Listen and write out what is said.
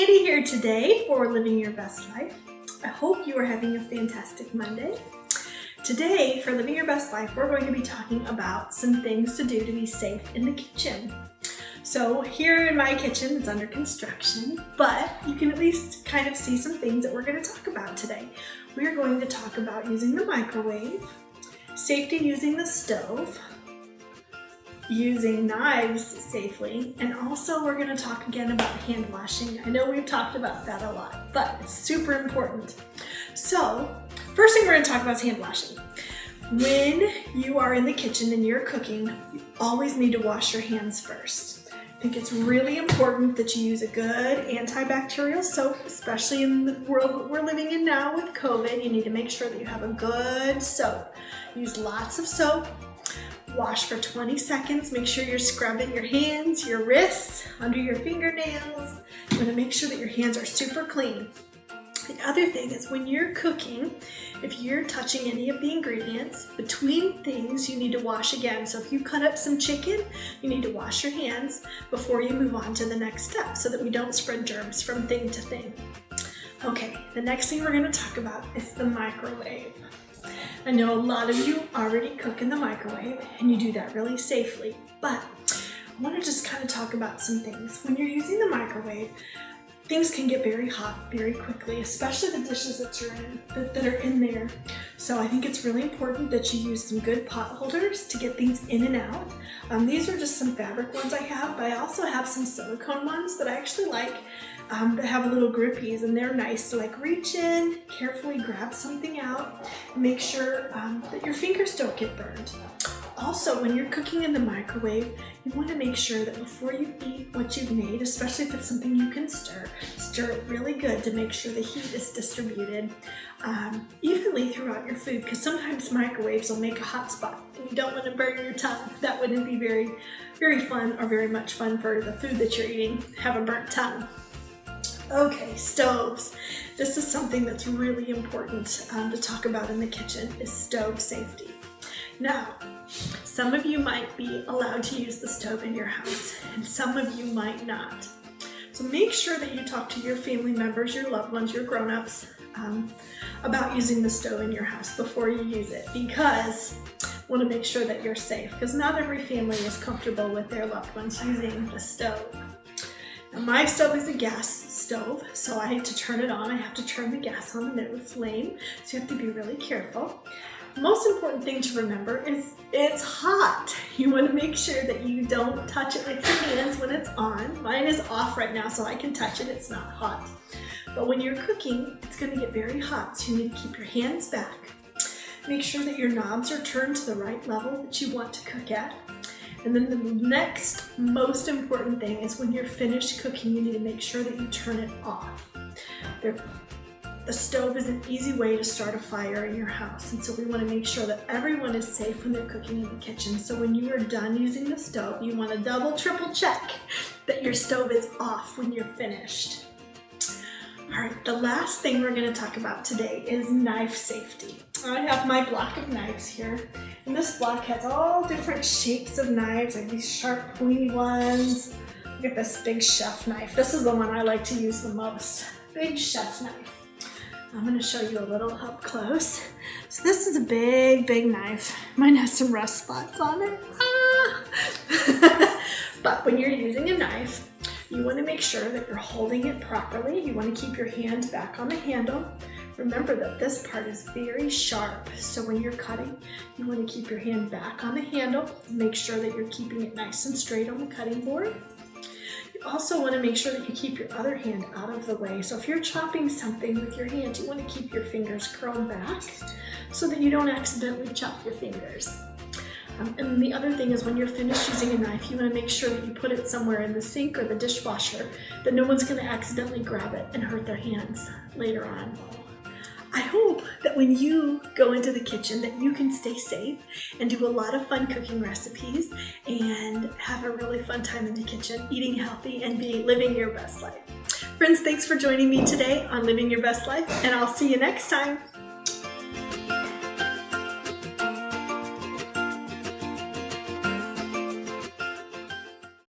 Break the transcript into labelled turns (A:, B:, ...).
A: Andi here today for Living Your Best Life. I hope you are having a fantastic Monday. Today for Living Your Best Life, we're going to be talking about some things to do to be safe in the kitchen. So here in my kitchen, it's under construction, but you can at least kind of see some things that we're going to talk about today. We're going to talk about using the microwave, safety using the stove, using knives safely, and also we're going to talk again about hand washing. I know we've talked about that a lot, but it's super important. So first thing we're going to talk about is hand washing. When you are in the kitchen and you're cooking, you always need to wash your hands first. I think it's really important that you use a good antibacterial soap, especially in the world that we're living in now with COVID. You need to make sure that you have a good soap. Use lots of soap. Wash for 20 seconds. Make sure you're scrubbing your hands, your wrists, under your fingernails. You want to make sure that your hands are super clean. The other thing is when you're cooking, if you're touching any of the ingredients, between things you need to wash again. So if you cut up some chicken, you need to wash your hands before you move on to the next step so that we don't spread germs from thing to thing. Okay, the next thing we're going to talk about is the microwave. I know a lot of you already cook in the microwave and you do that really safely, but I want to just kind of talk about some things. When you're using the microwave, things can get very hot very quickly, especially the dishes that are in there. So I think it's really important that you use some good pot holders to get things in and out. These are just some fabric ones I have, but I also have some silicone ones that I actually like that have little grippies, and they're nice to like reach in, carefully grab something out, and make sure that your fingers don't get burned. Also, when you're cooking in the microwave, you want to make sure that before you eat what you've made, especially if it's something you can stir it really good to make sure the heat is distributed evenly throughout your food, because sometimes microwaves will make a hot spot and you don't want to burn your tongue. That wouldn't be very, very fun or very much fun for the food that you're eating, have a burnt tongue. Okay, stoves. This is something that's really important to talk about in the kitchen, is stove safety. Now, some of you might be allowed to use the stove in your house, and some of you might not. So make sure that you talk to your family members, your loved ones, your grown-ups about using the stove in your house before you use it, because you want to make sure that you're safe, because not every family is comfortable with their loved ones using the stove. Now, my stove is a gas stove, so I had to turn it on. I have to turn the gas on and it would flame, so you have to be really careful. The most important thing to remember is it's hot. You want to make sure that you don't touch it with your hands when it's on. Mine is off right now, so I can touch it. It's not hot. But when you're cooking, it's going to get very hot, so you need to keep your hands back. Make sure that your knobs are turned to the right level that you want to cook at. And then the next most important thing is when you're finished cooking, you need to make sure that you turn it off. The stove is an easy way to start a fire in your house, and so we want to make sure that everyone is safe when they're cooking in the kitchen. So when you are done using the stove, you want to double, triple check that your stove is off when you're finished. All right, the last thing we're going to talk about today is knife safety. I have my block of knives here, and this block has all different shapes of knives. I have these sharp, pointy ones. Look at this big chef knife. This is the one I like to use the most. Big chef knife. I'm going to show you a little up close. So this is a big, big knife. Mine has some rust spots on it. But when you're using a knife, you want to make sure that you're holding it properly. You want to keep your hand back on the handle. Remember that this part is very sharp, so when you're cutting, you want to keep your hand back on the handle. Make sure that you're keeping it nice and straight on the cutting board. You also want to make sure that you keep your other hand out of the way. So if you're chopping something with your hand, you want to keep your fingers curled back so that you don't accidentally chop your fingers. And the other thing is when you're finished using a knife, you want to make sure that you put it somewhere in the sink or the dishwasher that no one's going to accidentally grab it and hurt their hands later on. I hope that when you go into the kitchen that you can stay safe and do a lot of fun cooking recipes and have a really fun time in the kitchen, eating healthy and living your best life. Friends, thanks for joining me today on Living Your Best Life, and I'll see you next time.